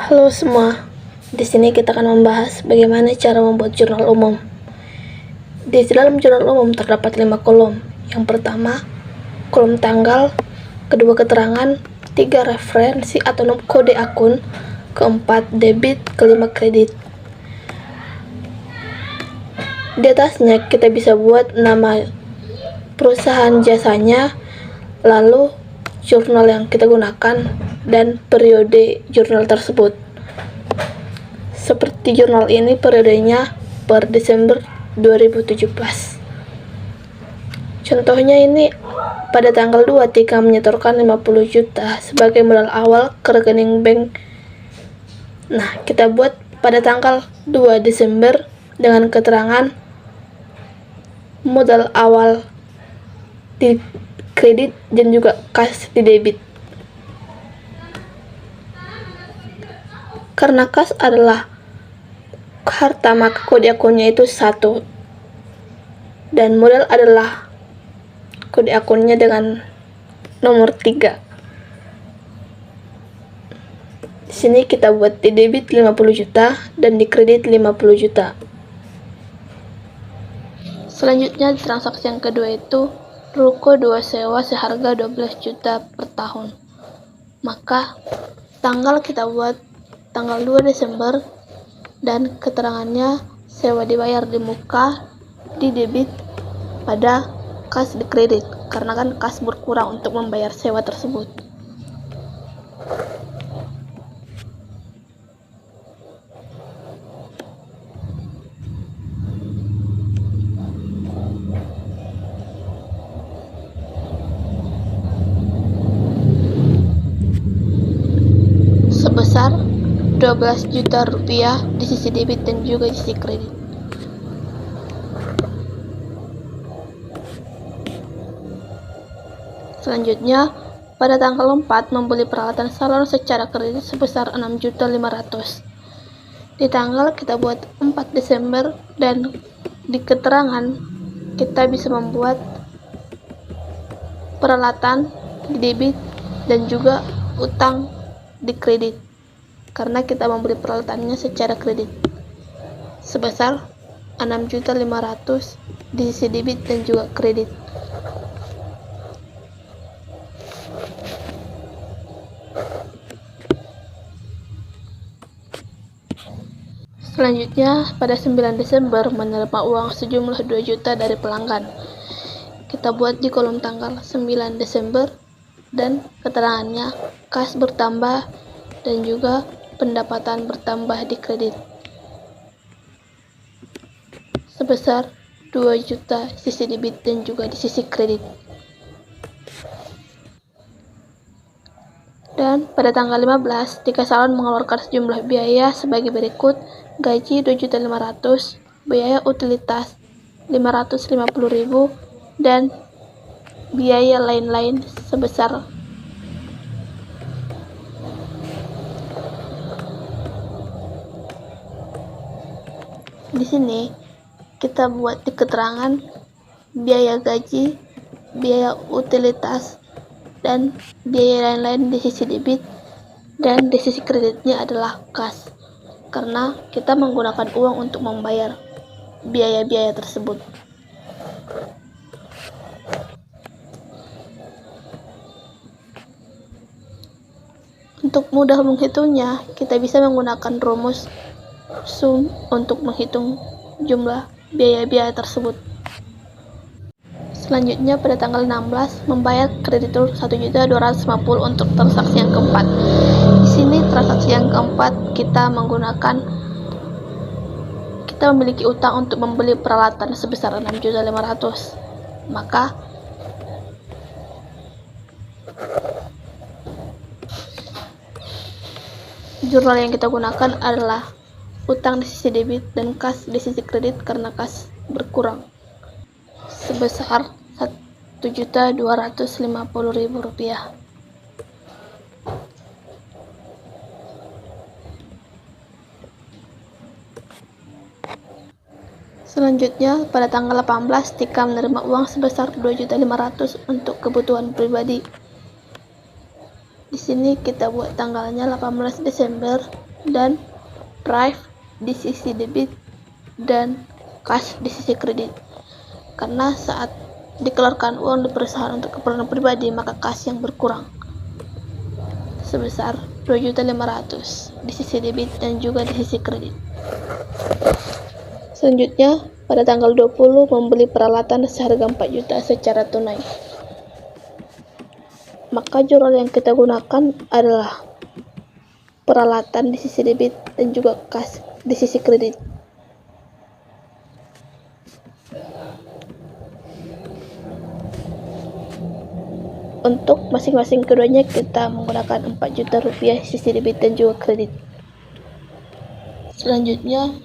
Halo semua, di sini kita akan membahas bagaimana cara membuat jurnal umum. Di dalam jurnal umum terdapat 5 kolom. Yang pertama, kolom tanggal, kedua keterangan, 3 referensi atau kode akun, keempat debit, kelima kredit. Di atasnya kita bisa buat nama perusahaan jasanya, lalu jurnal yang kita gunakan, dan periode jurnal tersebut. Seperti jurnal ini periodenya per Desember 2017. Contohnya ini pada tanggal 2 Tika menyetorkan 50 juta sebagai modal awal ke rekening bank. Nah, kita buat pada tanggal 2 Desember dengan keterangan modal awal di kredit dan juga kas di debit. Karena kas adalah harta, maka kode akunnya itu 1 dan modal adalah kode akunnya dengan nomor 3. Di sini kita buat di debit 50 juta dan di kredit 50 juta. Selanjutnya transaksi yang kedua itu ruko 2 sewa seharga 12 juta per tahun. Maka tanggal kita buat tanggal 2 Desember dan keterangannya sewa dibayar di muka, di debit, pada kas di kredit, karena kan kas berkurang untuk membayar sewa tersebut. Sebesar 12 juta rupiah di sisi debit dan juga di sisi kredit. Selanjutnya, pada tanggal 4 membeli peralatan salon secara kredit sebesar 6.500.000. Di tanggal kita buat 4 Desember dan di keterangan kita bisa membuat peralatan di debit dan juga utang di kredit, karena kita membeli peralatannya secara kredit sebesar 6.500.000 di sisi debit dan juga kredit. Selanjutnya, pada 9 Desember menerima uang sejumlah 2 juta dari pelanggan. Kita buat di kolom tanggal 9 Desember dan keterangannya kas bertambah dan juga pendapatan bertambah di kredit sebesar 2 juta sisi debit dan juga di sisi kredit. Dan pada tanggal 15 Tika Salon mengeluarkan sejumlah biaya sebagai berikut: gaji 2.500.000, biaya utilitas 550.000, dan biaya lain-lain sebesar di sini kita buat di keterangan biaya gaji, biaya utilitas, dan biaya lain-lain di sisi debit, dan di sisi kreditnya adalah kas, karena kita menggunakan uang untuk membayar biaya-biaya tersebut. Untuk mudah menghitungnya, kita bisa menggunakan rumus sum untuk menghitung jumlah biaya-biaya tersebut. Selanjutnya pada tanggal 16 membayar kreditur 1.250.000 untuk transaksi yang keempat. Di sini transaksi yang keempat kita memiliki utang untuk membeli peralatan sebesar 6.500.000. Maka jurnal yang kita gunakan adalah utang di sisi debit dan kas di sisi kredit, karena kas berkurang sebesar 1.250.000 rupiah. Selanjutnya pada tanggal 18 Tika menerima uang sebesar 2.500.000 untuk kebutuhan pribadi. Di sini kita buat tanggalnya 18 Desember dan Prive di sisi debit dan Cash di sisi kredit. Karena saat dikeluarkan uang di perusahaan untuk keperluan pribadi, maka kas yang berkurang sebesar 2.500.000 di sisi debit dan juga di sisi kredit. Selanjutnya, pada tanggal 20 membeli peralatan seharga 4 juta secara tunai. Maka jurnal yang kita gunakan adalah peralatan di sisi debit dan juga kas di sisi kredit. Untuk masing-masing keduanya kita menggunakan 4 juta rupiah sisi debit dan juga kredit. Selanjutnya,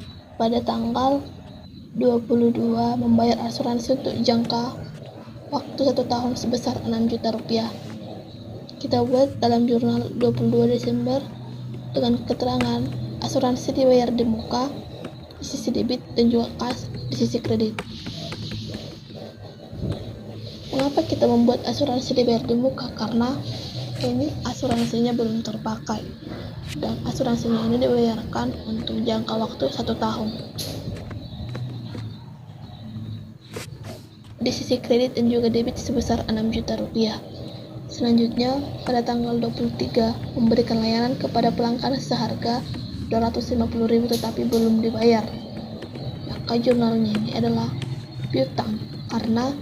pada tanggal 22 membayar asuransi untuk jangka waktu 1 tahun sebesar 6 juta rupiah. Kita buat dalam jurnal 22 Desember dengan keterangan asuransi dibayar di muka, di sisi debit dan juga kas di sisi kredit. Mengapa kita membuat asuransi dibayar di muka? Karena ini asuransinya belum terpakai dan asuransinya ini dibayarkan untuk jangka waktu 1 tahun. Di sisi kredit dan juga debit sebesar 6 juta rupiah. Selanjutnya, pada tanggal 23 memberikan layanan kepada pelanggan seharga 250.000 tetapi belum dibayar. Maka jurnalnya ini adalah piutang karena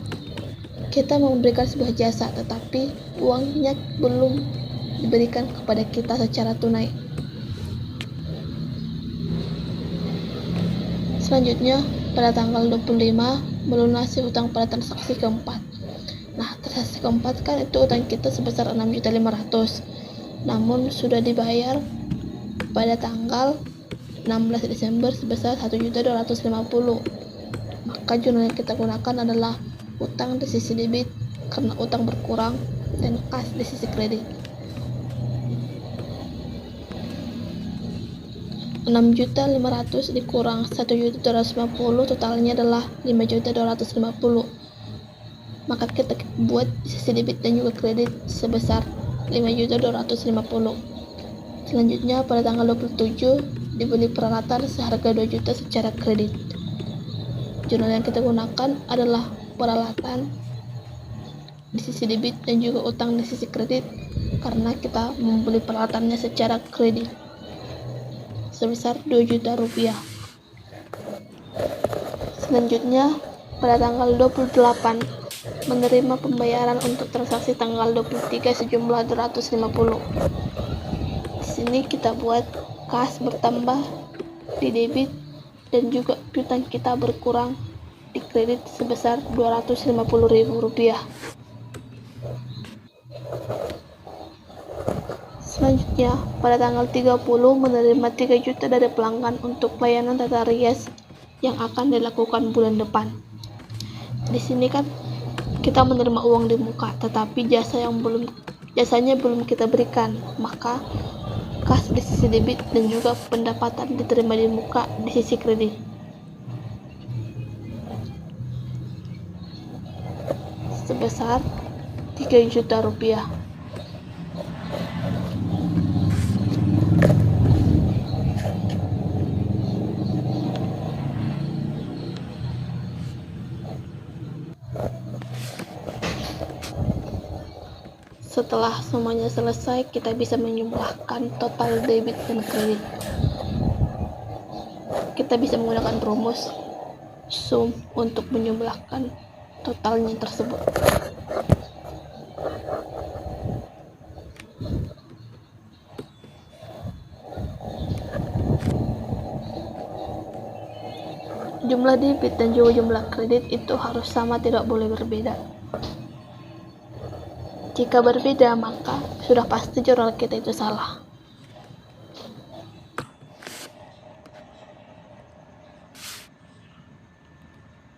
kita memberikan sebuah jasa tetapi uangnya belum diberikan kepada kita secara tunai. Selanjutnya, pada tanggal 25 melunasi hutang pada transaksi keempat. Nah, transaksi keempat kan itu hutang kita sebesar 6.500.000. Namun sudah dibayar pada tanggal 16 Desember sebesar 1.250.000. Maka jurnal yang kita gunakan adalah utang di sisi debit karena utang berkurang dan kas di sisi kredit. 6.500.000 dikurang 1.250.000 totalnya adalah 5.250.000. Maka kita buat di sisi debit dan juga kredit sebesar 5.250.000. Selanjutnya pada tanggal 27 dibeli peralatan seharga 2 juta secara kredit. Jurnal yang kita gunakan adalah peralatan di sisi debit dan juga utang di sisi kredit karena kita membeli peralatannya secara kredit sebesar 2 juta rupiah. Selanjutnya pada tanggal 28 menerima pembayaran untuk transaksi tanggal 23 sejumlah 250. Di sini kita buat kas bertambah di debit dan juga piutang kita berkurang di kredit sebesar 250.000 rupiah. Selanjutnya, pada tanggal 30 menerima 3 juta dari pelanggan untuk layanan tata rias yang akan dilakukan bulan depan. Di sini kan kita menerima uang di muka, tetapi jasanya belum kita berikan, maka kas di sisi debit dan juga pendapatan diterima di muka di sisi kredit. Sebesar 3 juta rupiah. Setelah semuanya selesai, kita bisa menjumlahkan total debit dan kredit. Kita bisa menggunakan rumus sum untuk menjumlahkan totalnya tersebut. Jumlah debit dan juga jumlah kredit itu harus sama, tidak boleh berbeda. Jika berbeda, maka sudah pasti jurnal kita itu salah.